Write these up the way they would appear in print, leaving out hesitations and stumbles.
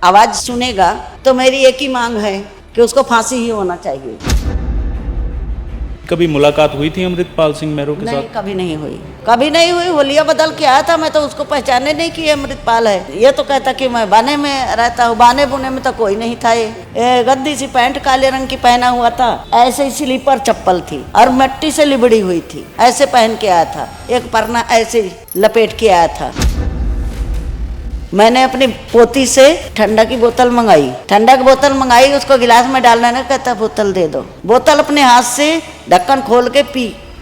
आवाज़ सुनेगा तो मेरी एक ही मांग है कि उसको फांसी ही होना चाहिए। कभी मुलाकात हुई थी अमृतपाल सिंह मैरो के नहीं, साथ? कभी नहीं हुई, कभी नहीं हुई। होलिया बदल के आया था, मैं तो उसको पहचाने नहीं कि ये अमृतपाल है। ये तो कहता कि मैं बाने में रहता हूँ। बाने बुने में तो कोई नहीं था। ये गद्दी सी पैंट काले रंग की पहना हुआ था, ऐसे ही स्लीपर चप्पल थी और मिट्टी से लिबड़ी हुई थी, ऐसे पहन के आया था। एक परना ऐसे लपेट के आया था। मैंने अपनी पोती से ठंडा की बोतल मंगाई, ठंडा की बोतल मंगाई, उसको गिलास में डालना ना, कहता बोतल दे दो। बोतल अपने हाथ से ढक्कन खोल के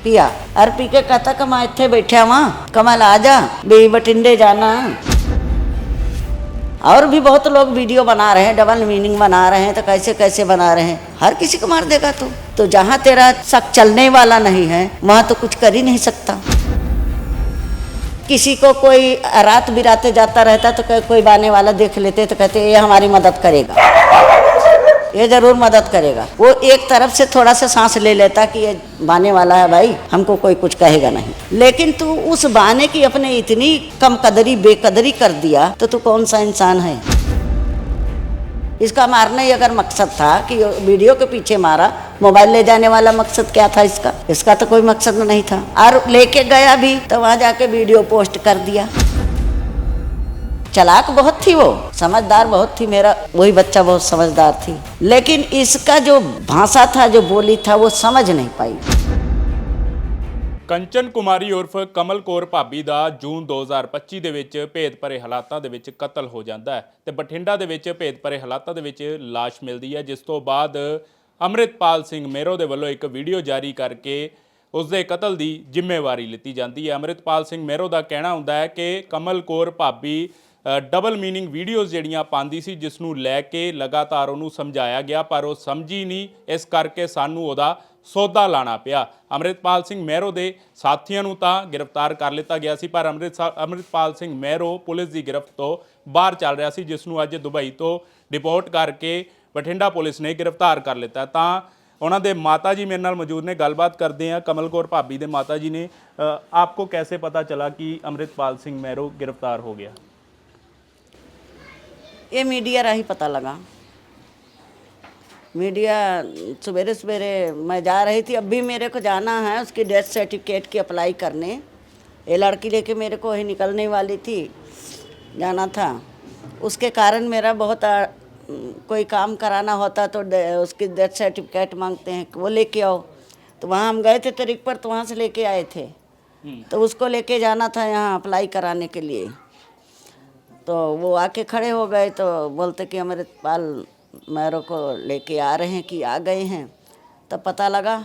पिया और पी के कहता कि मैं इत्थे बैठा वहाँ, कमल आ जा बे बटिंडे जाना। और भी बहुत लोग वीडियो बना रहे हैं, डबल मीनिंग बना रहे हैं, तो कैसे कैसे बना रहे हैं। हर किसी को मार देगा तो जहाँ तेरा शक चलने वाला नहीं है वहाँ तो कुछ कर ही नहीं सकता। किसी को कोई रात बिराते जाता रहता तो कोई बाने वाला देख लेते तो कहते ये हमारी मदद करेगा, ये जरूर मदद करेगा। वो एक तरफ से थोड़ा सा सांस ले लेता कि ये बाने वाला है भाई, हमको कोई कुछ कहेगा नहीं। लेकिन तू उस बाने की अपने इतनी कम कदरी बेकदरी कर दिया तो तू कौन सा इंसान है। इसका मारना ही अगर मकसद था कि वीडियो के पीछे मारा, मोबाइल ले जाने वाला मकसद क्या था इसका तो कोई मकसद नहीं था। और लेके गया भी तो वहां जाके वीडियो पोस्ट कर दिया। चालाक बहुत थी वो, समझदार बहुत थी। मेरा वही बच्चा बहुत समझदार थी, लेकिन इसका जो भाषा था, जो बोली था, वो समझ नहीं पाई। ਕੰਚਨ ਕੁਮਾਰੀ ਉਰਫ ਕਮਲ ਕੌਰ ਭਾਬੀ ਦਾ ਜੂਨ 2025 ਦੇ ਵਿੱਚ ਭੇਦ ਭਰੇ ਹਾਲਾਤਾਂ ਦੇ ਵਿੱਚ ਕਤਲ ਹੋ ਜਾਂਦਾ ਹੈ ਤੇ ਬਠਿੰਡਾ ਦੇ ਵਿੱਚ ਭੇਦ ਭਰੇ ਹਾਲਾਤਾਂ ਦੇ ਵਿੱਚ ਲਾਸ਼ ਮਿਲਦੀ ਹੈ, ਜਿਸ ਤੋਂ ਬਾਅਦ ਅੰਮ੍ਰਿਤਪਾਲ ਸਿੰਘ ਮੈਰੋ ਦੇ ਵੱਲੋਂ ਇੱਕ ਵੀਡੀਓ ਜਾਰੀ ਕਰਕੇ ਉਸ ਦੇ ਕਤਲ ਦੀ ਜ਼ਿੰਮੇਵਾਰੀ ਲਿੱਤੀ ਜਾਂਦੀ ਹੈ। ਅੰਮ੍ਰਿਤਪਾਲ ਸਿੰਘ ਮੈਰੋ ਦਾ ਕਹਿਣਾ ਹੁੰਦਾ ਹੈ ਕਿ ਕਮਲ ਕੌਰ ਭਾਬੀ ਡਬਲ ਮੀਨਿੰਗ ਵੀਡੀਓਜ਼ ਜਿਹੜੀਆਂ ਪਾਉਂਦੀ ਸੀ, ਜਿਸ ਨੂੰ ਲੈ ਕੇ ਲਗਾਤਾਰ ਉਹਨੂੰ ਸਮਝਾਇਆ ਗਿਆ ਪਰ ਉਹ ਸਮਝੀ ਨਹੀਂ, ਇਸ ਕਰਕੇ ਸਾਨੂੰ ਉਹਦਾ ਸੌਦਾ ਲਾਣਾ ਪਿਆ। ਅੰਮ੍ਰਿਤਪਾਲ ਸਿੰਘ ਮੈਰੋ ਦੇ ਸਾਥੀਆਂ ਨੂੰ ਤਾਂ ਗ੍ਰਿਫਤਾਰ ਕਰ ਲਿੱਤਾ ਗਿਆ ਸੀ, ਪਰ ਅੰਮ੍ਰਿਤਪਾਲ ਸਿੰਘ ਮੈਰੋ ਪੁਲਿਸ ਦੀ ਗਿਰਫਤ ਤੋਂ ਬਾਹਰ ਚੱਲ ਰਿਹਾ ਸੀ, ਜਿਸ ਨੂੰ ਅੱਜ ਦੁਬਈ ਤੋਂ ਡਿਪੋਰਟ ਕਰਕੇ ਬਠਿੰਡਾ ਪੁਲਿਸ ਨੇ ਗ੍ਰਿਫਤਾਰ ਕਰ ਲਿੱਤਾ। ਤਾਂ ਉਹਨਾਂ ਦੇ ਮਾਤਾ ਜੀ ਮੇਰੇ ਨਾਲ ਮੌਜੂਦ ਨੇ, ਗੱਲਬਾਤ ਕਰਦੇ हैं। कमल कौर भाभी ਦੇ माता जी ने आपको कैसे पता चला कि अमृतपाल सिंह मैरो गिरफ्तार हो गया? ये मीडिया राही पता लगा। मीडिया सवेरे सवेरे मैं जा रही थी, अब भी मेरे को जाना है उसकी डेथ सर्टिफिकेट की अप्लाई करने। ये लड़की लेके मेरे को ही निकलने वाली थी, जाना था। उसके कारण मेरा बहुत कोई काम कराना होता तो उसकी डेथ सर्टिफिकेट मांगते हैं, वो लेके आओ। तो वहाँ हम गए थे तारीख पर, तो वहाँ से लेके आए थे। तो उसको लेके जाना था यहाँ अप्लाई कराने के लिए। तो वो आके खड़े हो गए तो बोलते कि अमृतपाल मैरो को लेके आ रहे हैं, कि आ गए हैं। तब पता लगा,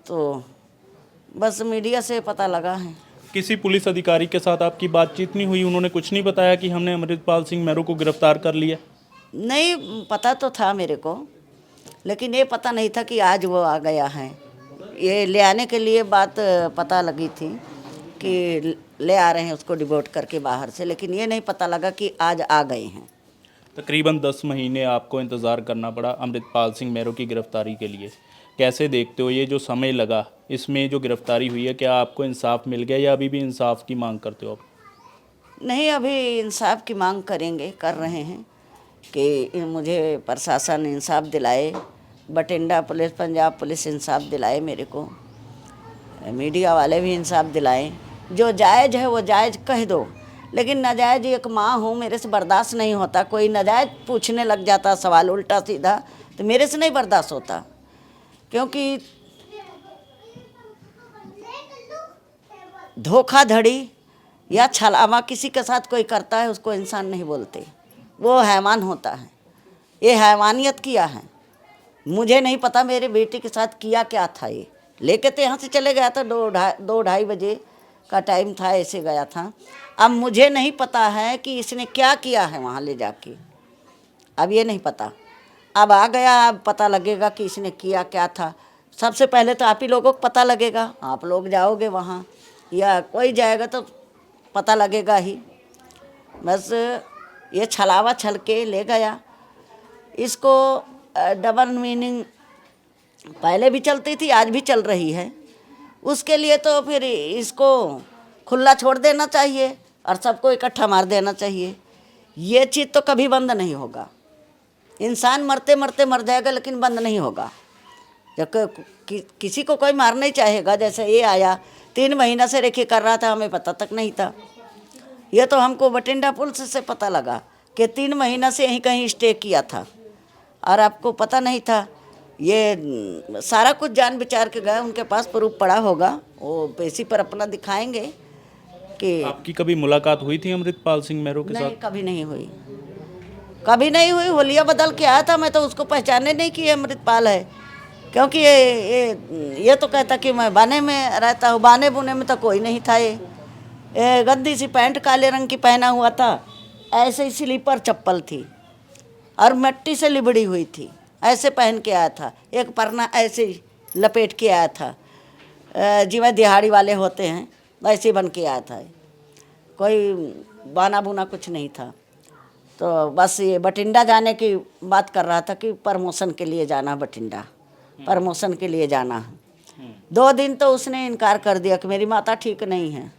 तो बस मीडिया से पता लगा है। किसी पुलिस अधिकारी के साथ आपकी बातचीत नहीं हुई? उन्होंने कुछ नहीं बताया कि हमने अमृतपाल सिंह मैरो को गिरफ्तार कर लिया? नहीं, पता तो था मेरे को, लेकिन ये पता नहीं था कि आज वो आ गया है। ये ले आने के लिए बात पता लगी थी कि ले आ रहे हैं उसको डिवोर्ट करके बाहर से, लेकिन ये नहीं पता लगा कि आज आ गए हैं। तकरीबन 10 महीने आपको इंतज़ार करना पड़ा अमृतपाल सिंह मैरो की गिरफ्तारी के लिए। कैसे देखते हो ये जो समय लगा, इसमें जो गिरफ्तारी हुई है, क्या आपको इंसाफ मिल गया या अभी भी इंसाफ की मांग करते हो आप? नहीं, अभी इंसाफ की मांग करेंगे, कर रहे हैं कि मुझे प्रशासन इंसाफ दिलाए, बठिंडा पुलिस, पंजाब पुलिस इंसाफ दिलाए मेरे को, मीडिया वाले भी इंसाफ दिलाएं। जो जायज़ है वो जायज़ कह दो, लेकिन नाजायज़ एक माँ हूँ, मेरे से बर्दाश्त नहीं होता। कोई नाजायज़ पूछने लग जाता सवाल उल्टा सीधा, तो मेरे से नहीं बर्दाश्त होता। क्योंकि धोखाधड़ी या छलावा किसी के साथ कोई करता है उसको इंसान नहीं बोलते, वो हैवान होता है। ये हैवानियत किया है। मुझे नहीं पता मेरे बेटे के साथ किया क्या था। ये लेके तो यहाँ से चले गया था, 2-2:30 बजे का टाइम था, ऐसे गया था। अब मुझे नहीं पता है कि इसने क्या किया है वहाँ ले जाके, अब ये नहीं पता। अब आ गया, अब पता लगेगा कि इसने किया क्या था। सबसे पहले तो आप ही लोगों को पता लगेगा, आप लोग जाओगे वहाँ या कोई जाएगा तो पता लगेगा ही। बस ये छलावा छल के ले गया। इसको डबल मीनिंग पहले भी चलती थी, आज भी चल रही है। उसके लिए तो फिर इसको खुला छोड़ देना चाहिए और सबको इकट्ठा मार देना चाहिए। ये चीज़ तो कभी बंद नहीं होगा। इंसान मरते मरते मर जाएगा, लेकिन बंद नहीं होगा। जब किसी को कोई मारना ही चाहेगा, जैसे ये आया 3 महीना से रेखी कर रहा था, हमें पता तक नहीं था। ये तो हमको बठिंडा पुलिस से पता लगा कि 3 महीना से यहीं कहीं स्टे किया था, और आपको पता नहीं था। ये सारा कुछ जान विचार के गए, उनके पास प्रूफ पड़ा होगा, वो पेशी पर अपना दिखाएंगे कि। आपकी कभी मुलाकात हुई थी अमृतपाल सिंह मैरो के नहीं, साथ? कभी नहीं हुई, कभी नहीं हुई। होलिया बदल के आया था, मैं तो उसको पहचाने नहीं कि ये अमृतपाल है, क्योंकि ये तो कहता कि मैं बाने में रहता हूँ। बाने बुने में तो कोई नहीं था। ये गंदी सी पैंट काले रंग की पहना हुआ था, ऐसे ही स्लीपर चप्पल थी और मिट्टी से लिबड़ी हुई थी, ऐसे पहन के आया था। एक परना ऐसे ही लपेट के आया था, जिਵੇਂ दिहाड़ी वाले होते हैं वैसे बन के आया था। कोई बाना बुना कुछ नहीं था। तो बस ये बठिंडा जाने की बात कर रहा था कि प्रमोशन के लिए जाना, बठिंडा प्रमोशन के लिए जाना। 2 दिन तो उसने इनकार कर दिया कि मेरी माता ठीक नहीं है।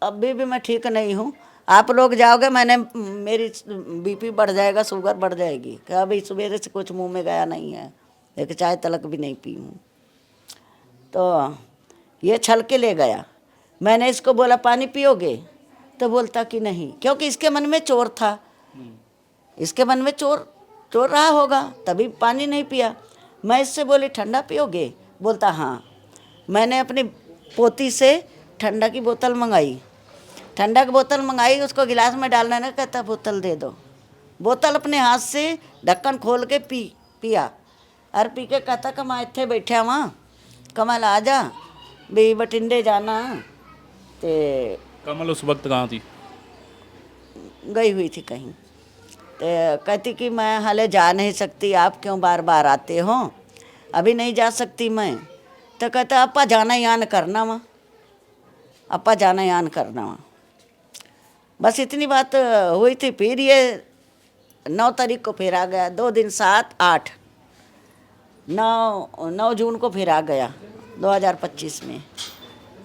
अभी भी मैं ठीक नहीं हूँ, आप लोग जाओगे, मेरी बीपी बढ़ जाएगा, शुगर बढ़ जाएगी। कि अभी सवेरे से कुछ मुंह में गया नहीं है, एक चाय तलक भी नहीं पी हूँ। तो ये छल के ले गया। मैंने इसको बोला पानी पियोगे, तो बोलता कि नहीं, क्योंकि इसके मन में चोर था। इसके मन में चोर रहा होगा, तभी पानी नहीं पिया। मैं इससे बोली ठंडा पियोगे, बोलता हाँ। मैंने अपनी पोती से ठंडा की बोतल मंगाई, ठंडा की बोतल मंगाई, उसको गिलास में डालने ने कहता बोतल दे दो। बोतल अपने हाथ से ढक्कन खोल के पिया, और पी के कहता कि मैं इत्थे बैठा वहाँ, कमल आ जा भी बठिंडे जाना। ते कमल उस वक्त कहाँ थी? गई हुई थी कहीं। तो कहती कि मैं हाले जा नहीं सकती, आप क्यों बार बार आते हो, अभी नहीं जा सकती मैं। तो कहता अपा जाना यान करना वहाँ, अपा जाना यान करना वहाँ। बस इतनी बात हुई थी। फिर ये 9 तारीख को फिर आ गया, 2 दिन 7, 8, 9 जून को फिर आ गया 2025 में।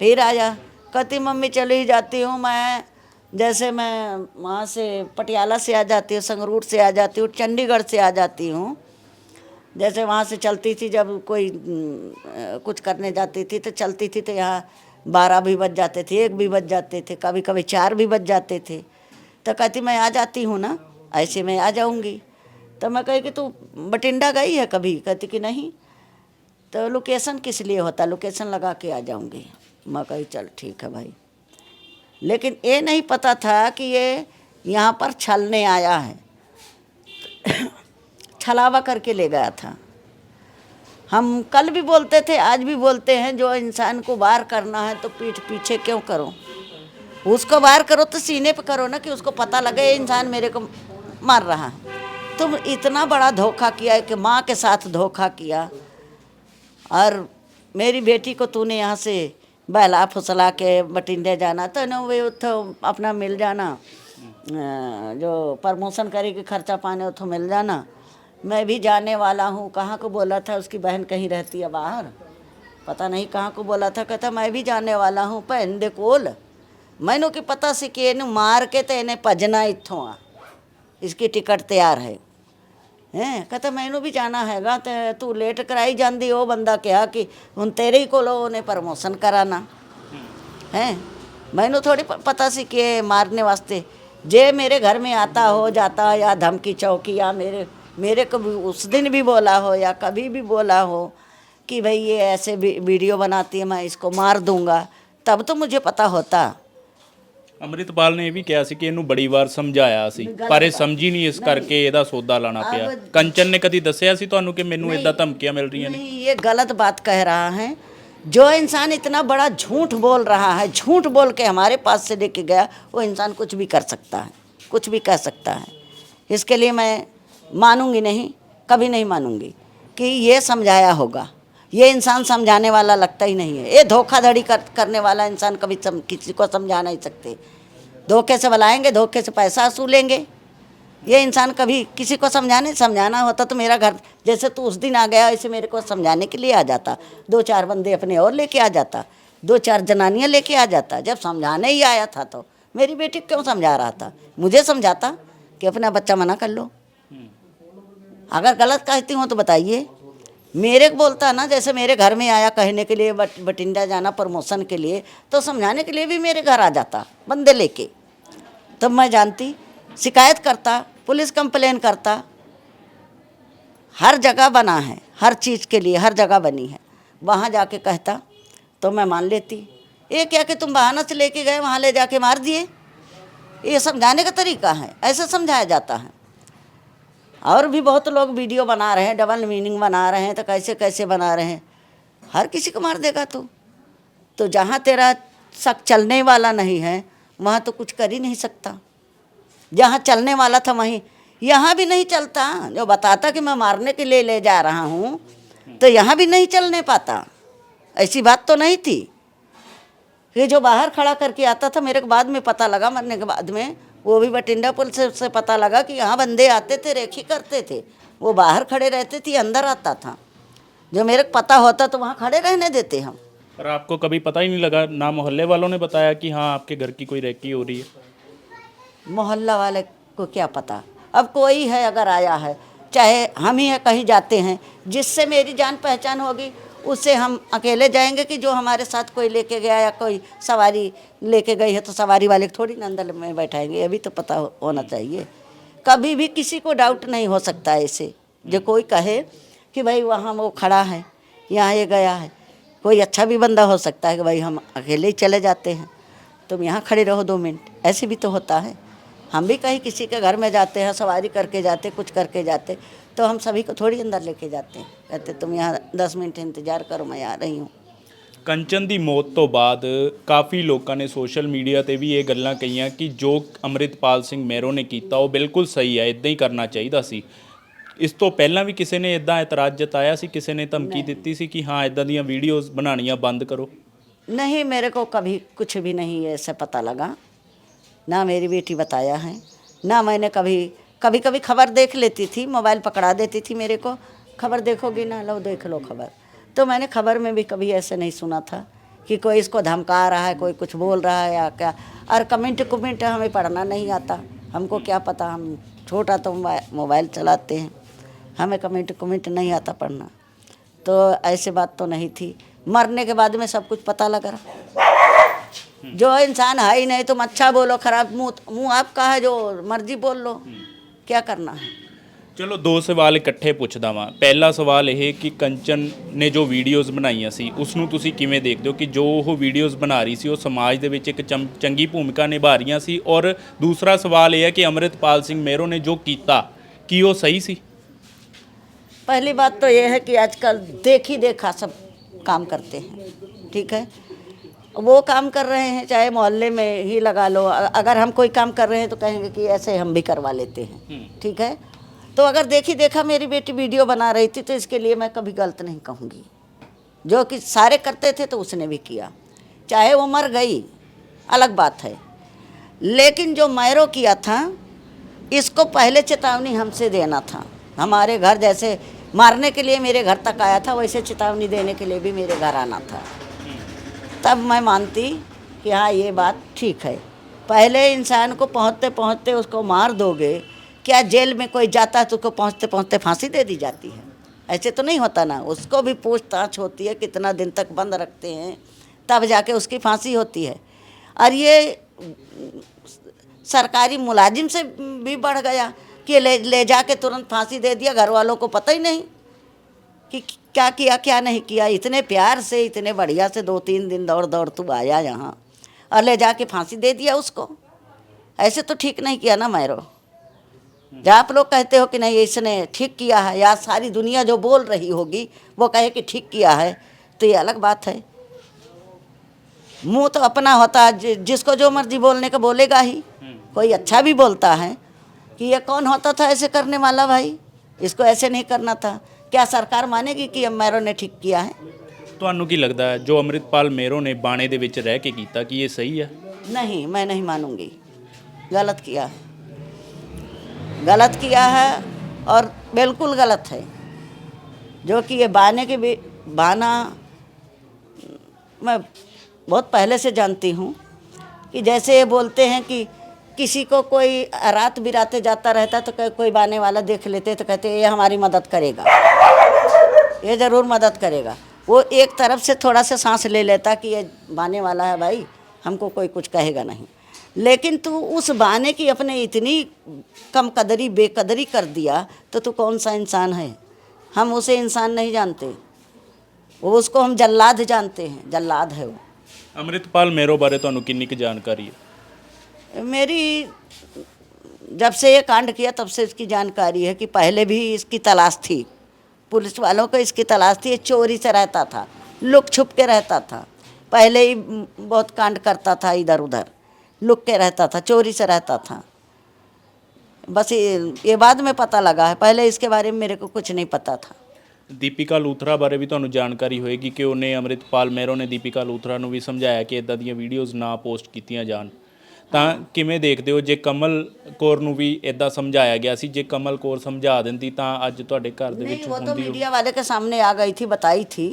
फिर आया, कहती मम्मी चली जाती हूँ मैं, जैसे मैं वहाँ से पटियाला से आ जाती हूँ, संगरूर से आ जाती हूँ, चंडीगढ़ से आ जाती हूँ। जैसे वहाँ से चलती थी, जब कोई कुछ करने जाती थी तो चलती थी, तो यहाँ 12 भी बज जाते थे, 1 भी बज जाते थे, कभी कभी 4 भी बज जाते थे। तो कहती मैं आ जाती हूँ ना, ऐसे मैं आ जाऊँगी। तो मैं कही कि तू बठिंडा गई है कभी? कहती कि नहीं। तो लोकेशन किस लिए होता, लोकेशन लगा के आ जाऊँगी। मैं कही चल ठीक है भाई। लेकिन ये नहीं पता था कि ये यहाँ पर छलने आया है, छलावा करके ले गया था। हम कल भी बोलते थे, आज भी बोलते हैं, जो इंसान को वार करना है तो पीठ पीछे क्यों करो, उसको वार करो तो सीने पे करो ना, कि उसको पता लगे ये इंसान मेरे को मार रहा है। तुम इतना बड़ा धोखा किया है कि माँ के साथ धोखा किया, और मेरी बेटी को तूने यहाँ से बहला फुसला के बठिंडे जाना, तो न वे उतो अपना मिल जाना, जो प्रमोशन करेगी खर्चा पाने उतो मिल जाना। मैं भी जाने वाला हूँ। कहाँ को बोला था, उसकी बहन कहीं रहती है बाहर, पता नहीं कहाँ को बोला था। कहता मैं भी जाने वाला हूँ भैन दे कोल, मैनू की पता सी कि इन्हें मार के तो इन्हें भजना इत्थों आ, इसकी टिकट तैयार है। हैं कहता मैनू भी जाना हैगा, तो तू लेट कराई जाती। वो बंदा कहा कि हुण तेरे ही कोलों उन्हें प्रमोशन कराना है, मैनू थोड़ी पता सी कि मारने वास्ते। जे मेरे घर में आता हो जाता, या धमकी चौकी, या मेरे को भी उस दिन भी बोला हो, या कभी भी बोला हो कि भाई ये ऐसे वीडियो बनाती है, मैं इसको मार दूंगा, तब तो मुझे पता होता। ਅੰਮ੍ਰਿਤਪਾਲ ਨੇ ਇਹ ਵੀ ਕਿਹਾ ਸੀ ਕਿ ਇਹਨੂੰ ਬੜੀ ਵਾਰ ਸਮਝਾਇਆ ਸੀ, ਪਰ ਇਹ ਸਮਝੀ ਨਹੀਂ, ਇਸ ਕਰਕੇ ਇਹਦਾ ਸੌਦਾ ਲਾਣਾ ਪਿਆ। ਕੰਚਨ ਨੇ ਕਦੀ ਦੱਸਿਆ ਸੀ ਤੁਹਾਨੂੰ ਕਿ ਮੈਨੂੰ ਇਦਾਂ ਧਮਕੀਆਂ ਮਿਲ ਰਹੀਆਂ ਨੇ? नहीं, ये गलत बात कह रहा है। जो इंसान इतना बड़ा झूठ बोल रहा है, झूठ बोल के हमारे पास से लेके गया, वो इंसान कुछ भी कर सकता है, कुछ भी कह सकता है। इसके लिए मैं मानूंगी नहीं, कभी नहीं मानूंगी कि ये समझाया होगा। ये इंसान समझाने वाला लगता ही नहीं है। ये धोखाधड़ी करने वाला इंसान कभी किसी को समझा नहीं सकते। धोखे से बुलाएंगे, धोखे से पैसा वसूलेंगे। ये इंसान कभी किसी को समझाना होता तो मेरा घर जैसे तू उस दिन आ गया, ऐसे मेरे को समझाने के लिए आ जाता, 2-4 बंदे अपने और लेके आ जाता, 2-4 जनानियाँ लेके आ जाता। जब समझाने ही आया था तो मेरी बेटी को क्यों समझा रहा था? मुझे समझाता कि अपना बच्चा मना कर लो। अगर गलत कहती हूँ तो बताइए। मेरे को बोलता ना, जैसे मेरे घर में आया कहने के लिए बठिंडा जाना प्रमोशन के लिए, तो समझाने के लिए भी मेरे घर आ जाता बंदे लेके। तब मैं जानती, शिकायत करता, पुलिस कंप्लेन करता। हर जगह बना है, हर चीज़ के लिए हर जगह बनी है। वहाँ जाके कहता तो मैं मान लेती। ये क्या कि तुम बहाना से लेके गए, वहाँ ले जाके मार दिए। ये समझाने का तरीका है, ऐसे समझाया जाता है। और भी बहुत लोग वीडियो बना रहे हैं, डबल मीनिंग बना रहे हैं, तो कैसे कैसे बना रहे हैं। हर किसी को मार देगा तो जहाँ तेरा शक चलने वाला नहीं है वहाँ तो कुछ कर ही नहीं सकता। जहाँ चलने वाला था वहीं, यहाँ भी नहीं चलता। जो बताता कि मैं मारने के लिए ले जा रहा हूँ, तो यहाँ भी नहीं चलने पाता। ऐसी बात तो नहीं थी। ये जो बाहर खड़ा करके आता था, मेरे को बाद में पता लगा, मरने के बाद में, वो भी बठिंडा पुलिस से पता लगा कि यहाँ बंदे आते थे, रेखी करते थे। वो बाहर खड़े रहते थे, अंदर आता था। जो मेरे को पता होता तो वहाँ खड़े रहने देते हम। पर आपको कभी पता ही नहीं लगा? ना मोहल्ले वालों ने बताया कि हाँ आपके घर की कोई रेकी हो रही है? मोहल्ला वाले को क्या पता? अब कोई है अगर आया है, चाहे हम ही है कहीं जाते हैं, जिससे मेरी जान पहचान होगी उससे हम अकेले जाएंगे कि जो हमारे साथ कोई लेके गया या कोई सवारी लेके गई है तो सवारी वाले को थोड़ी ना अंदर में बैठाएंगे। ये भी तो पता होना चाहिए। कभी भी किसी को डाउट नहीं हो सकता ऐसे जो कोई कहे कि भाई वहाँ वो खड़ा है, यहाँ ये गया है। कोई अच्छा भी बंदा हो सकता है कि भाई हम अकेले ही चले जाते हैं, तुम यहाँ खड़े रहो 2 मिनट, ऐसे भी तो होता है। हम भी कहीं किसी के घर में जाते हैं, सवारी करके जाते, कुछ करके जाते, तो हम सभी को थोड़ी अंदर लेके जाते हैं। कहते तुम यहाँ 10 मिनट इंतज़ार करो, मैं आ रही हूँ। ਕੰਚਨ ਦੀ ਮੌਤ ਤੋਂ ਬਾਅਦ ਕਾਫੀ ਲੋਕਾਂ ਨੇ ਸੋਸ਼ਲ ਮੀਡੀਆ ਤੇ ਵੀ ਇਹ ਗੱਲਾਂ ਕਹੀਆਂ ਕਿ ਜੋ ਅੰਮ੍ਰਿਤਪਾਲ ਸਿੰਘ ਮਹਿਰੋ ਨੇ ਕੀਤਾ ਉਹ ਬਿਲਕੁਲ ਸਹੀ ਹੈ, ਇਦਾਂ ਹੀ ਕਰਨਾ ਚਾਹੀਦਾ ਸੀ। ਇਸ ਤੋਂ ਪਹਿਲਾਂ ਵੀ ਕਿਸੇ ਨੇ ਇਦਾਂ ਇਤਰਾਜ਼ ਜਤਾਇਆ ਸੀ? ਕਿਸੇ ਨੇ ਧਮਕੀ ਦਿੱਤੀ ਸੀ ਕਿ ਹਾਂ ਇਦਾਂ ਦੀਆਂ ਵੀਡੀਓਜ਼ ਬਣਾਉਣੀਆਂ ਬੰਦ ਕਰੋ? नहीं, मेरे को कभी कुछ भी नहीं ऐसे पता लगा, ना मेरी बेटी बताया है, ना मैंने कभी कभी खबर देख लेती थी, मोबाइल पकड़ा देती थी मेरे को, खबर देखोगी ना, लो देख लो खबर। तो मैंने खबर में भी कभी ऐसे नहीं सुना था कि कोई इसको धमका रहा है, कोई कुछ बोल रहा है या क्या। और कमेंट हमें पढ़ना नहीं आता, हमको क्या पता, हम छोटा तो मोबाइल चलाते हैं, हमें कमेंट नहीं आता पढ़ना। तो ऐसे बात तो नहीं थी। मरने के बाद में सब कुछ पता लग रहा। जो इंसान है ही नहीं, तुम अच्छा बोलो, खराब मुँह आपका है, जो मर्जी बोल लो, क्या करना है। ਚਲੋ 2 ਸਵਾਲ ਇਕੱਠੇ ਪੁੱਛਦਾ ਵਾਂ। ਪਹਿਲਾ ਸਵਾਲ ਇਹ ਕਿ ਕੰਚਨ ਨੇ ਜੋ ਵੀਡੀਓਜ਼ ਬਣਾਈਆਂ ਸੀ ਉਸ ਨੂੰ ਤੁਸੀਂ ਕਿਵੇਂ ਦੇਖਦੇ ਹੋ ਕਿ ਜੋ ਉਹ ਵੀਡੀਓਜ਼ ਬਣਾ ਰਹੀ ਸੀ ਉਹ ਸਮਾਜ ਦੇ ਵਿੱਚ ਇੱਕ ਚੰਗੀ ਭੂਮਿਕਾ ਨਿਭਾ ਰਹੀਆਂ ਸੀ? ਔਰ ਦੂਸਰਾ ਸਵਾਲ ਇਹ ਹੈ ਕਿ ਅੰਮ੍ਰਿਤਪਾਲ ਸਿੰਘ ਮਹਿਰੋ ਨੇ ਜੋ ਕੀਤਾ ਕੀ ਉਹ ਸਹੀ ਸੀ? पहली बात तो ये है कि आजकल देखी देखा सब काम करते हैं, ठीक है। वो काम कर रहे हैं, चाहे मोहल्ले में ही लगा लो। अगर हम कोई काम कर रहे हैं तो कहेंगे कि ऐसे हम भी करवा लेते हैं, ठीक है। तो अगर देखी देखा मेरी बेटी वीडियो बना रही थी तो इसके लिए मैं कभी गलत नहीं कहूँगी। जो कि सारे करते थे तो उसने भी किया, चाहे वो मर गई अलग बात है, लेकिन जो महेरो किया था इसको पहले चेतावनी हमसे देना था। हमारे घर जैसे मारने के लिए मेरे घर तक आया था, वैसे चेतावनी देने के लिए भी मेरे घर आना था। तब मैं मानती कि हाँ ये बात ठीक है। पहले इंसान को पहुँचते पहुँचते उसको मार दोगे, क्या जेल में कोई जाता है तो उसको पहुँचते पहुँचते फांसी दे दी जाती है? ऐसे तो नहीं होता ना, उसको भी पूछताछ होती है, कितना दिन तक बंद रखते हैं, तब जाके उसकी फांसी होती है। और ये सरकारी मुलाजिम से भी बढ़ गया कि ले जाके तुरंत फांसी दे दिया। घर वालों को पता ही नहीं कि क्या किया क्या नहीं किया। इतने प्यार से, इतने बढ़िया से 2-3 दिन दौड़ तू आया यहाँ और ले जाके फांसी दे दिया उसको। ऐसे तो ठीक नहीं किया ना महेरो। जब आप लोग कहते हो कि नहीं इसने ठीक किया है, या सारी दुनिया जो बोल रही होगी वो कहे कि ठीक किया है, तो ये अलग बात है। मुंह तो अपना होता है, जिसको जो मर्जी बोलने का बोलेगा ही। कोई अच्छा भी बोलता है कि ये कौन होता था ऐसे करने वाला, भाई इसको ऐसे नहीं करना था। क्या सरकार मानेगी कि महेरो ने ठीक किया है? ਤੁਹਾਨੂੰ ਕੀ ਲੱਗਦਾ ਹੈ ਜੋ ਅੰਮ੍ਰਿਤਪਾਲ ਮਹਿਰੋ ਨੇ ਬਾਣੇ ਦੇ ਵਿੱਚ ਰਹਿ ਕੇ ਕੀਤਾ ਕਿ ਇਹ ਸਹੀ ਹੈ? नहीं, मैं नहीं मानूंगी। गलत किया है, गलत किया है और बिल्कुल गलत है। जो कि ये बाना मैं बहुत पहले से जानती हूँ कि जैसे ये बोलते हैं कि किसी को कोई रात बिराते जाता रहता तो कोई बाने वाला देख लेते तो कहते ये हमारी मदद करेगा, ये ज़रूर मदद करेगा। वो एक तरफ से थोड़ा सा सांस ले लेता कि ये बाने वाला है भाई, हमको कोई कुछ कहेगा नहीं। लेकिन तू उस बाने की अपने इतनी कम कदरी बेकदरी कर दिया तो तू कौन सा इंसान है? हम उसे इंसान नहीं जानते, वो उसको हम जल्लाद जानते हैं, जल्लाद है वो। ਅੰਮ੍ਰਿਤਪਾਲ ਮੇਰੋ ਬਾਰੇ ਤੁਹਾਨੂੰ ਕਿੰਨੀ ਕੁ ਜਾਣਕਾਰੀ ਹੈ? मेरी जब से ये कांड किया तब से इसकी जानकारी है कि पहले भी इसकी तलाश थी, पुलिस वालों को इसकी तलाश थी। ये चोरी से रहता था, लुक छुप के रहता था, पहले ही बहुत कांड करता था, इधर उधर लुक के रहता था, चोरी से रहता था। बस ये बाद में पता लगा है, पहले इसके बारे में मेरे को कुछ नहीं पता था। ਦੀਪਿਕਾ ਲੂਥਰਾ ਬਾਰੇ ਵੀ ਤੁਹਾਨੂੰ ਜਾਣਕਾਰੀ ਹੋਏਗੀ ਕਿ ਉਹਨੇ ਅੰਮ੍ਰਿਤਪਾਲ ਮਹਿਰੋ ਨੇ ਦੀਪਿਕਾ ਲੂਥਰਾ ਨੂੰ ਵੀ ਸਮਝਾਇਆ ਕਿ ਇਦਾਂ ਦੀਆਂ ਵੀਡੀਓਜ਼ ਨਾ ਪੋਸਟ ਕੀਤੀਆਂ ਜਾਣ। ਤਾਂ ਕਿਵੇਂ ਦੇਖਦੇ ਹੋ ਜੇ ਕਮਲ ਕੌਰ ਨੂੰ ਵੀ ਇਦਾਂ ਸਮਝਾਇਆ ਗਿਆ ਸੀ, ਜੇ ਕਮਲ ਕੌਰ ਸਮਝਾ ਦਿੰਦੀ ਤਾਂ ਅੱਜ ਤੁਹਾਡੇ ਘਰ ਦੇ ਵਿੱਚ नहीं, वो तो ਹੁੰਦੀ मीडिया वाले के सामने आ गई थी, बताई थी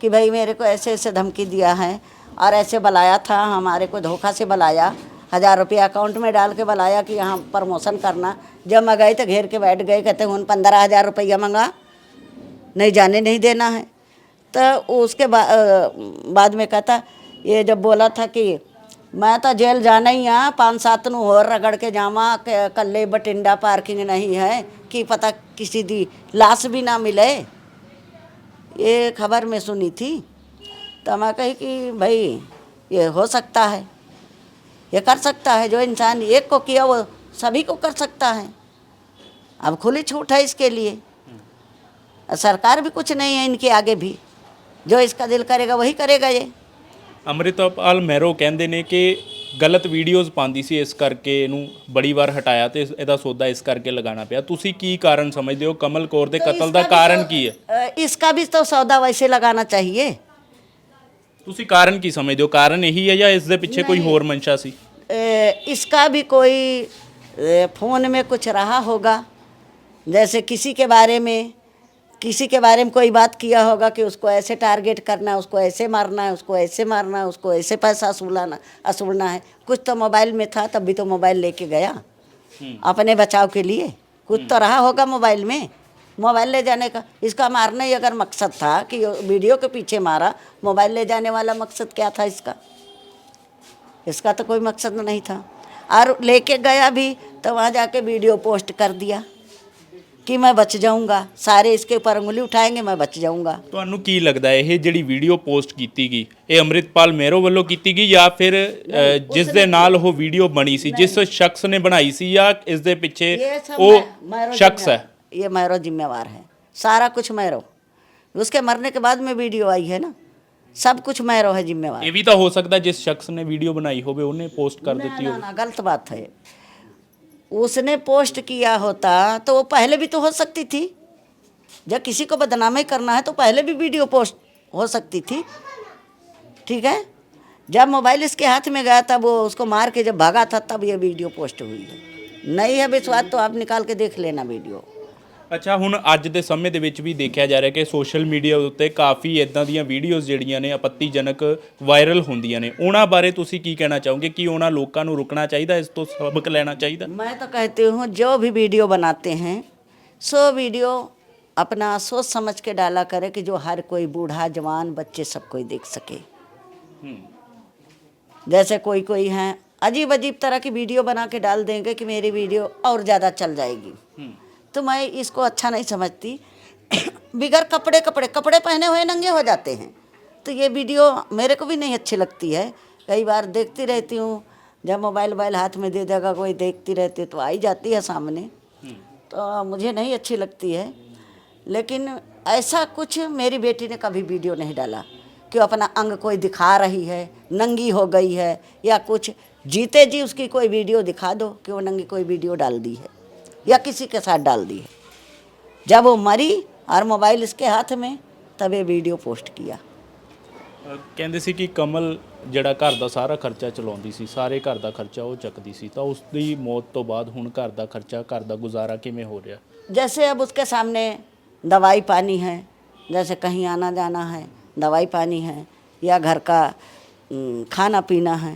कि भाई मेरे को ऐसे ऐसे धमकी दिया है और ऐसे बुलाया था, हमारे को धोखा से बुलाया, 1000 रुपया अकाउंट में डाल के बुलाया कि यहाँ प्रमोशन करना। जब मैं गई तो घेर के बैठ गए, कहते उन 15,000 रुपया मंगा, नहीं जाने नहीं देना है। तो उसके बाद में कहता, ये जब बोला था कि मैं तो जेल जाना ही हाँ, 5-7 नू होर रगड़ के जावा, कल्ले बटिंडा पार्किंग नहीं है कि पता किसी दी लाश भी ना मिले, ये खबर में सुनी थी। तो मैं कही कि भाई ये हो सकता है, ये कर सकता है, जो इंसान एक को किया वो सभी को कर सकता है। अब खुली छूट है इसके लिए, सरकार भी कुछ नहीं है इनके आगे भी, जो इसका दिल करेगा वही करेगा। ये ਅੰਮ੍ਰਿਤਪਾਲ ਮਹਿਰੋ ਕਹਿੰਦੇ ਨੇ ਕਿ ਗਲਤ ਵੀਡੀਓਜ਼ ਪਾਉਂਦੀ ਸੀ, ਇਸ ਕਰਕੇ ਇਹਨੂੰ ਬੜੀ ਵਾਰ ਹਟਾਇਆ ਤੇ ਇਹਦਾ ਸੌਦਾ ਇਸ ਕਰਕੇ ਲਗਾਉਣਾ ਪਿਆ। ਤੁਸੀਂ ਕੀ ਕਾਰਨ ਸਮਝਦੇ ਹੋ? ਕਮਲ ਕੌਰ ਦੇ ਕਤਲ ਦਾ ਕਾਰਨ ਕੀ ਹੈ? इसका भी तो सौदा वैसे लगाना चाहिए। ਤੁਸੀਂ ਕਾਰਨ ਕੀ ਸਮਝਦੇ ਹੋ? ਕਾਰਨ ਇਹੀ ਹੈ ਜਾਂ ਇਸ ਦੇ ਪਿੱਛੇ ਕੋਈ ਹੋਰ ਮਨਸ਼ਾ ਸੀ? इसका भी कोई फ़ोन में कुछ रहा होगा, जैसे किसी के बारे में कोई बात किया होगा कि उसको ऐसे टारगेट करना है, उसको ऐसे मारना है, उसको ऐसे मारना है, उसको ऐसे पैसा असूलना है। कुछ तो मोबाइल में था, तब भी तो मोबाइल लेके गया अपने बचाव के लिए, कुछ तो रहा होगा मोबाइल में। मोबाइल ले जाने का इसका मारना ही अगर मकसद था कि वीडियो के पीछे मारा, मोबाइल ले जाने वाला मकसद क्या था इसका? इसका तो कोई मकसद नहीं था। और लेके गया भी तो वहाँ जाके वीडियो पोस्ट कर दिया कि मैं बच जाऊंगा, सारे इसके ऊपर उंगली उठाएंगे, मैं बच जाऊंगा। ਤੁਹਾਨੂੰ ਕੀ ਲੱਗਦਾ ਹੈ ਇਹ ਜਿਹੜੀ ਵੀਡੀਓ ਪੋਸਟ ਕੀਤੀ ਗਈ ਇਹ ਅੰਮ੍ਰਿਤਪਾਲ ਮਹਿਰੋ ਵੱਲੋਂ ਕੀਤੀ ਗਈ ਜਾਂ ਫਿਰ ਜਿਸ ਦੇ ਨਾਲ ਉਹ ਵੀਡੀਓ ਬਣੀ ਸੀ, ਜਿਸ ਸ਼ਖਸ ਨੇ ਬਣਾਈ ਸੀ, ਜਾਂ ਇਸ ਦੇ ਪਿੱਛੇ ये सब ਉਹ मैरो शख्स है? ये मैरो जिम्मेवार है, सारा कुछ मैरो। उसके मरने के बाद में वीडियो आई है ना, सब कुछ मैरो है जिम्मेवार। ਇਹ ਵੀ ਤਾਂ ਹੋ ਸਕਦਾ ਜਿਸ ਸ਼ਖਸ ਨੇ ਵੀਡੀਓ ਬਣਾਈ ਹੋਵੇ ਉਹਨੇ ਪੋਸਟ ਕਰ ਦਿੱਤੀ ना, ਹੋਵੇ। ना, गलत बात है। उसने पोस्ट किया होता तो वो पहले भी तो हो सकती थी। जब किसी को बदनामी करना है तो पहले भी वीडियो पोस्ट हो सकती थी, ठीक है। जब मोबाइल इसके हाथ में गया तब वो उसको मार के जब भागा था तब ये वीडियो पोस्ट हुई है। नहीं है विश्वास तो आप निकाल के देख लेना वीडियो। ਅੱਛਾ, ਹੁਣ ਅੱਜ ਦੇ ਸਮੇਂ ਦੇ ਵਿੱਚ ਵੀ ਦੇਖਿਆ ਜਾ ਰਿਹਾ ਕਿ ਸੋਸ਼ਲ ਮੀਡੀਆ ਉੱਤੇ ਕਾਫੀ ਇਦਾਂ ਦੀਆਂ ਵੀਡੀਓਜ਼ ਜਿਹੜੀਆਂ ਨੇ ਆਪੱਤੀਜਨਕ ਵਾਇਰਲ ਹੁੰਦੀਆਂ ਨੇ, ਉਹਨਾਂ ਬਾਰੇ ਤੁਸੀਂ ਕੀ ਕਹਿਣਾ ਚਾਹੋਗੇ? ਕਿ ਉਹਨਾਂ ਲੋਕਾਂ ਨੂੰ ਰੁਕਣਾ ਚਾਹੀਦਾ, ਇਸ ਤੋਂ ਸਬਕ ਲੈਣਾ ਚਾਹੀਦਾ? मैं तो कहती हूँ जो भी वीडियो बनाते हैं सो वीडियो अपना सोच समझ के डाला करे कि जो हर कोई बूढ़ा जवान बच्चे सब कोई देख सके। जैसे कोई हैं अजीब अजीब तरह की वीडियो बना के डाल देंगे कि मेरी वीडियो और ज़्यादा चल जाएगी, तो मैं इसको अच्छा नहीं समझती। बिगर कपड़े पहने हुए नंगे हो जाते हैं, तो ये वीडियो मेरे को भी नहीं अच्छी लगती है। कई बार देखती रहती हूँ, जब मोबाइल हाथ में दे देगा कोई, देखती रहती तो आई जाती है सामने, तो मुझे नहीं अच्छी लगती है। लेकिन ऐसा कुछ मेरी बेटी ने कभी वीडियो नहीं डाला कि अपना अंग कोई दिखा रही है, नंगी हो गई है या कुछ। जीते जी उसकी कोई वीडियो दिखा दो कि वो नंगी कोई वीडियो डाल दी है या किसी के साथ डाल दी है। जब वो मरी और मोबाइल इसके हाथ में तब ये वीडियो पोस्ट किया। ਕਹਿੰਦੇ ਸੀ ਕਿ ਕਮਲ ਜਿਹੜਾ ਘਰ ਦਾ ਸਾਰਾ ਖਰਚਾ ਚਲਾਉਂਦੀ ਸੀ, ਸਾਰੇ ਘਰ ਦਾ ਖਰਚਾ ਉਹ ਚੱਕਦੀ ਸੀ, ਤਾਂ ਉਸ ਦੀ ਮੌਤ ਤੋਂ ਬਾਅਦ ਹੁਣ ਘਰ ਦਾ ਖਰਚਾ, ਘਰ ਦਾ ਗੁਜ਼ਾਰਾ ਕਿਵੇਂ ਹੋ ਰਿਹਾ? जैसे अब उसके सामने दवाई पानी है, जैसे कहीं आना जाना है, दवाई पानी है या घर का खाना पीना है,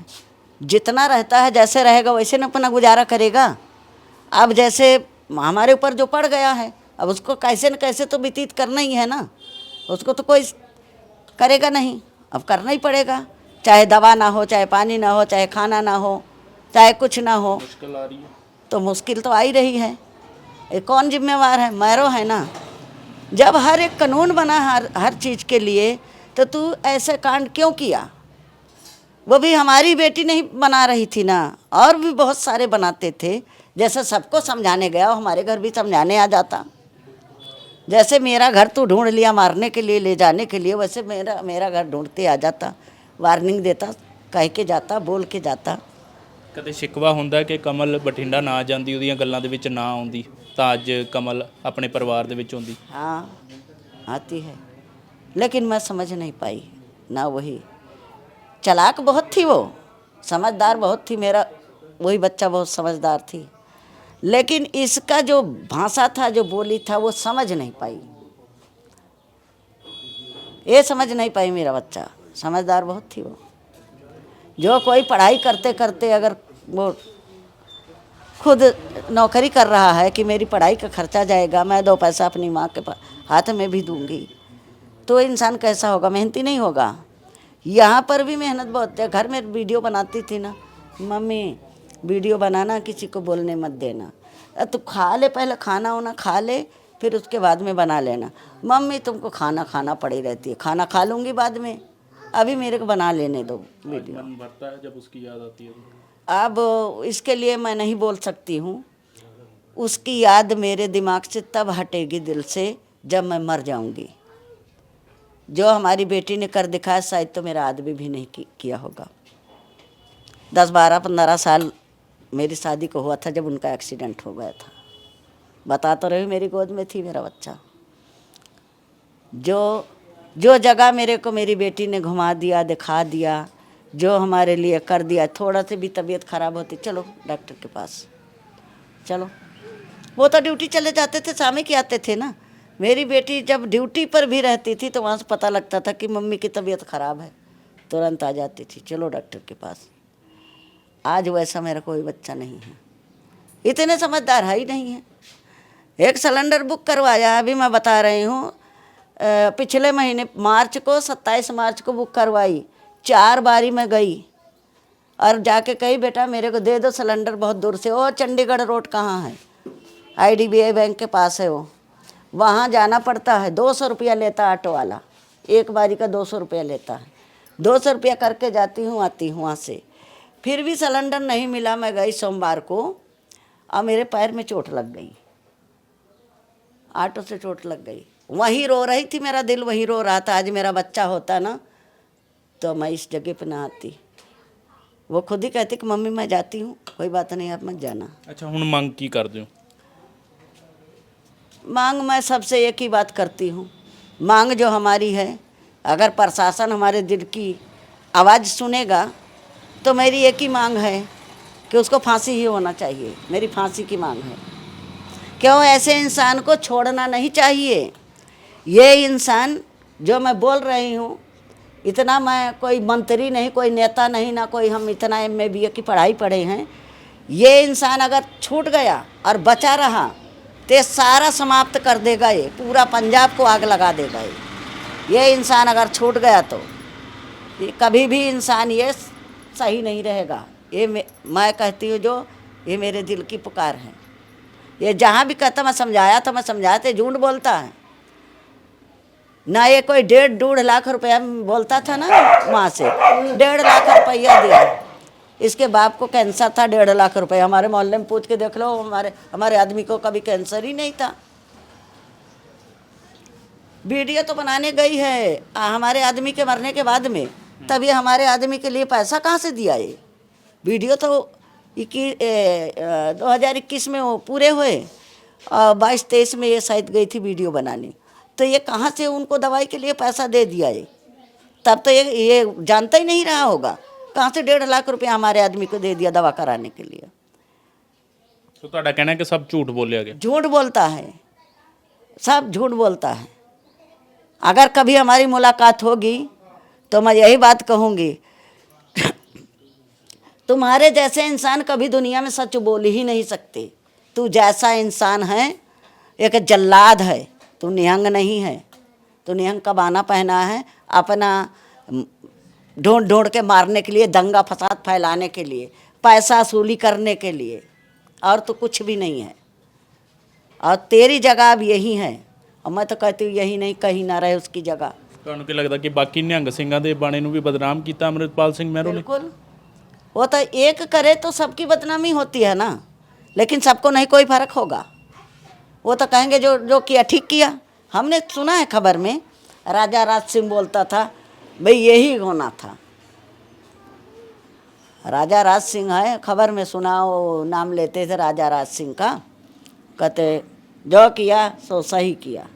जितना रहता है जैसे रहेगा वैसे न अपना गुजारा करेगा। अब जैसे हमारे ऊपर जो पड़ गया है, अब उसको कैसे न कैसे तो व्यतीत करना ही है ना, उसको तो कोई करेगा नहीं, अब करना ही पड़ेगा। चाहे दवा ना हो, चाहे पानी ना हो, चाहे खाना ना हो, चाहे कुछ ना हो, मुश्किल आ रही है। तो मुश्किल तो आ ही रही है। ये कौन जिम्मेवार है? मैरो है ना। जब हर एक कानून बना हर चीज़ के लिए, तो तू ऐसे कांड क्यों किया? वो भी हमारी बेटी नहीं बना रही थी ना, और भी बहुत सारे बनाते थे। जैसे सबको समझाने गया, हमारे घर भी समझाने आ जाता। जैसे मेरा घर तू ढूंढ लिया मारने के लिए, ले जाने के लिए, वैसे मेरा घर ढूंढते आ जाता, वार्निंग देता, कह के जाता, बोल के जाता। ਕਦੇ ਸ਼ਿਕਵਾ ਹੁੰਦਾ ਕਿ ਕਮਲ ਬਠਿੰਡਾ ਨਾ ਜਾਂਦੀ, ਉਹਦੀਆਂ ਗੱਲਾਂ ਦੇ ਵਿੱਚ ਨਾ ਆਉਂਦੀ, ਤਾਂ ਅੱਜ ਕਮਲ ਆਪਣੇ ਪਰਿਵਾਰ ਦੇ ਵਿੱਚ ਹੁੰਦੀ। हाँ आती है, लेकिन मैं समझ नहीं पाई ना। वही चालाक बहुत थी, वो समझदार बहुत थी, मेरा वही बच्चा बहुत समझदार थी। लेकिन इसका जो भाषा था, जो बोली था, वो समझ नहीं पाई। ये समझ नहीं पाई मेरा बच्चा। समझदार बहुत थी वो। जो कोई पढ़ाई करते करते अगर वो खुद नौकरी कर रहा है कि मेरी पढ़ाई का खर्चा जाएगा, मैं 2 पैसा अपनी माँ के हाथ में भी दूंगी, तो इंसान कैसा होगा? मेहनती नहीं होगा। यहाँ पर भी मेहनत बहुत है। घर में वीडियो बनाती थी ना, मम्मी वीडियो बनाना, किसी को बोलने मत देना, तू खा ले, पहले खाना वाना खा ले, फिर उसके बाद में बना लेना। मम्मी तुमको खाना पड़ी रहती है, खाना खा लूँगी बाद में, अभी मेरे को बना लेने दो वीडियो। मन भरता है जब उसकी याद आती है तो। अब इसके लिए मैं नहीं बोल सकती हूँ। उसकी याद मेरे दिमाग से तब हटेगी दिल से जब मैं मर जाऊँगी। जो हमारी बेटी ने कर दिखाया, शायद तो मेरा आदमी भी नहीं किया होगा। 10, 12, 15 साल मेरी शादी को हुआ था जब उनका एक्सीडेंट हो गया था। बता तो रही, मेरी गोद में थी मेरा बच्चा। जो जगह मेरे को मेरी बेटी ने घुमा दिया, दिखा दिया, जो हमारे लिए कर दिया, थोड़ा से भी तबीयत खराब होती, चलो डॉक्टर के पास चलो। वो तो ड्यूटी चले जाते थे, शाम के आते थे ना। मेरी बेटी जब ड्यूटी पर भी रहती थी तो वहाँ से पता लगता था कि मम्मी की तबीयत ख़राब है, तुरंत आ जाती थी, चलो डॉक्टर के पास। आज वैसा मेरा कोई बच्चा नहीं है, इतने समझदार है ही नहीं है। एक सिलेंडर बुक करवाया, अभी मैं बता रही हूँ, पिछले महीने मार्च को, 27 मार्च को बुक करवाई, 4 बारी मैं गई और जाके कही बेटा मेरे को दे दो सिलेंडर, बहुत दूर से। वो चंडीगढ़ रोड कहाँ है? IDBI बैंक के पास है वो, वहाँ जाना पड़ता है। 200 रुपया लेता ऑटो वाला, एक बारी का 200 रुपया लेता है। 200 रुपया करके जाती हूँ, आती हूँ वहाँ से। फिर भी सिलेंडर नहीं मिला। मैं गई सोमवार को और मेरे पैर में चोट लग गई, ऑटो से चोट लग गई। वहीं रो रही थी, मेरा दिल वहीं रो रहा था। आज मेरा बच्चा होता ना तो मैं इस जगह पे ना आती। वो खुद ही कहती कि मम्मी मैं जाती हूँ, कोई बात नहीं आप मत जाना। अच्छा, ਹੁਣ ਮੰਗ ਕੀ ਕਰਦੇ ਹੋ? मांग मैं सबसे एक ही बात करती हूँ, मांग जो हमारी है, अगर प्रशासन हमारे दिल की आवाज़ सुनेगा तो मेरी एक ही मांग है कि उसको फांसी ही होना चाहिए। मेरी फांसी की मांग है। क्यों? ऐसे इंसान को छोड़ना नहीं चाहिए। ये इंसान जो मैं बोल रही हूँ, इतना मैं कोई मंत्री नहीं, कोई नेता नहीं, ना कोई हम इतना MA BA की पढ़ाई पढ़े हैं। ये इंसान अगर छूट गया और बचा रहा तो ये सारा समाप्त कर देगा, ये पूरा पंजाब को आग लगा देगा। ये इंसान अगर छूट गया तो ये कभी भी इंसान ये सही नहीं रहेगा। ये मैं कहती हूँ, जो ये मेरे दिल की पुकार है। ये जहाँ भी कहता, मैं समझाया था, मैं समझाते, झूठ बोलता है ना। ये कोई 1.5 लाख रुपया बोलता था ना, वहाँ से 1.5 लाख रुपया दिया। इसके बाप को कैंसर था, 1.5 लाख रुपये। हमारे मोहल्ले में पूछ के देख लो, हमारे आदमी को कभी कैंसर ही नहीं था। वीडियो तो बनाने गई है हमारे आदमी के मरने के बाद में, तब ये हमारे आदमी के लिए पैसा कहाँ से दिया? ये वीडियो तो 2021 में वो पूरे हुए, 22-23 में ये शायद गई थी वीडियो बनाने। तो ये कहाँ से उनको दवाई के लिए पैसा दे दिया? ये तब तो ये जानता ही नहीं रहा होगा, कहाँ से 1.5 लाख रुपया हमारे आदमी को दे दिया दवा कराने के लिए। तो ਤੁਹਾਡਾ ਕਹਿਣਾ है कि सब झूठ बोलिया गया? झूठ बोलता है, सब झूठ बोलता है। अगर कभी हमारी मुलाकात होगी तो मैं यही बात कहूँगी, तुम्हारे जैसे इंसान कभी दुनिया में सच बोल ही नहीं सकते। तू जैसा इंसान है, एक जल्लाद है, तू निहंग नहीं है। तू निहंग का बहाना पहना है अपना ढूंढ ढूंढ के मारने के लिए, दंगा फसाद फैलाने के लिए, पैसा वसूली करने के लिए, और तो कुछ भी नहीं है। और तेरी जगह अब यही है, और मैं तो कहती हूँ यही नहीं, कहीं ना रहे उसकी जगह। ਤੁਹਾਨੂੰ ਕੀ ਲੱਗਦਾ ਕਿ ਬਾਕੀ ਨਿਹੰਗ ਸਿੰਘਾਂ ਦੇ ਬਾਣੇ ਨੂੰ ਵੀ ਬਦਨਾਮ ਕੀਤਾ ਅੰਮ੍ਰਿਤਪਾਲ ਸਿੰਘ ਮਹਿਰੋ ਨੇ? बिल्कुल, वो तो एक करे तो सबकी बदनामी होती है ना, लेकिन सबको नहीं कोई फर्क होगा। वो तो कहेंगे जो जो किया ठीक किया। हमने सुना है खबर में, राजा राज सिंह बोलता था भाई यही होना था। राजा राज सिंह है, खबर में सुना, वो नाम लेते थे राजा राज सिंह का, कहते जो किया सो सही किया।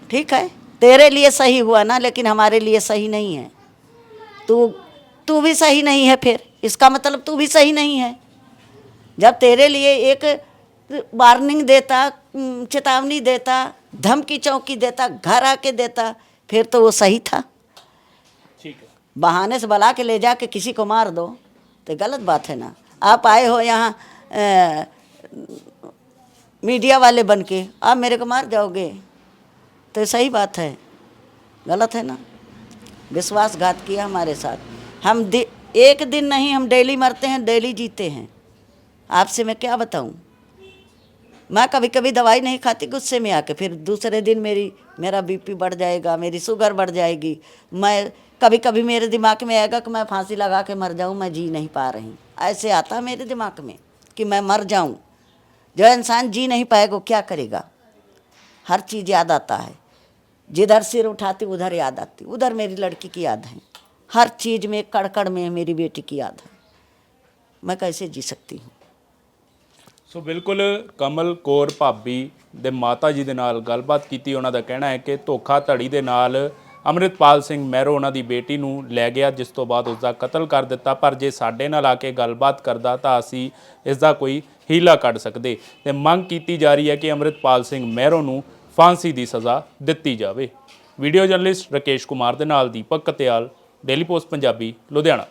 ठीक है, तेरे लिए सही हुआ ना, लेकिन हमारे लिए सही नहीं है। तू भी सही नहीं है, फिर इसका मतलब तू भी सही नहीं है। जब तेरे लिए एक वार्निंग देता, चेतावनी देता, धमकी चौकी देता, घर आके देता, फिर तो वो सही था। ठीक है। बहाने से बुला के ले जाके किसी को मार दो तो गलत बात है ना। आप आए हो यहाँ मीडिया वाले बन के, आप मेरे को मार जाओगे तो सही बात है, गलत है ना। विश्वासघात किया हमारे साथ। हम एक दिन नहीं, हम डेली मरते हैं, डेली जीते हैं। आपसे मैं क्या बताऊं। मैं कभी कभी दवाई नहीं खाती गुस्से में आके, फिर दूसरे दिन मेरा बीपी बढ़ जाएगा, मेरी शुगर बढ़ जाएगी। मैं कभी कभी मेरे दिमाग में आएगा कि मैं फांसी लगा के मर जाऊं, मैं जी नहीं पा रही। ऐसे आता मेरे दिमाग में कि मैं मर जाऊं। जो इंसान जी नहीं पाएगा वो क्या करेगा। हर चीज़ याद आता है, जिधर सिर उठाती उधर याद आती। उधर मेरी लड़की की याद है, हर चीज़ में, कड़कड़ में मेरी बेटी की याद है। मैं कैसे जी सकती हूँ। ਸੋ ਬਿਲਕੁਲ ਕਮਲ ਕੌਰ ਭਾਬੀ ਦੇ ਮਾਤਾ ਜੀ ਦੇ ਨਾਲ ਗੱਲਬਾਤ ਕੀਤੀ। ਉਹਨਾਂ ਦਾ ਕਹਿਣਾ ਹੈ ਕਿ ਧੋਖਾਧੜੀ ਦੇ ਨਾਲ ਅੰਮ੍ਰਿਤਪਾਲ ਸਿੰਘ ਮਹਿਰੋ ਉਹਨਾਂ ਦੀ ਬੇਟੀ ਨੂੰ ਲੈ ਗਿਆ, ਜਿਸ ਤੋਂ ਬਾਅਦ ਉਸ ਦਾ ਕਤਲ ਕਰ ਦਿੱਤਾ। ਪਰ ਜੇ ਸਾਡੇ ਨਾਲ ਆ ਕੇ ਗੱਲਬਾਤ ਕਰਦਾ ਤਾਂ ਅਸੀਂ ਇਸ ਦਾ ਕੋਈ ਹੀਲਾ ਕੱਢ ਸਕਦੇ। ਤੇ ਮੰਗ ਕੀਤੀ ਜਾ ਰਹੀ ਹੈ ਕਿ ਅੰਮ੍ਰਿਤਪਾਲ ਸਿੰਘ ਮਹਿਰੋ ਨੂੰ ਫਾਂਸੀ ਦੀ ਸਜ਼ਾ ਦਿੱਤੀ ਜਾਵੇ। ਵੀਡੀਓ ਜਰਨਲਿਸਟ ਰਕੇਸ਼ ਕੁਮਾਰ ਦੇ ਨਾਲ ਦੀਪਕ ਕਤਿਆਲ, ਡੇਲੀ ਪੋਸਟ ਪੰਜਾਬੀ, ਲੁਧਿਆਣਾ।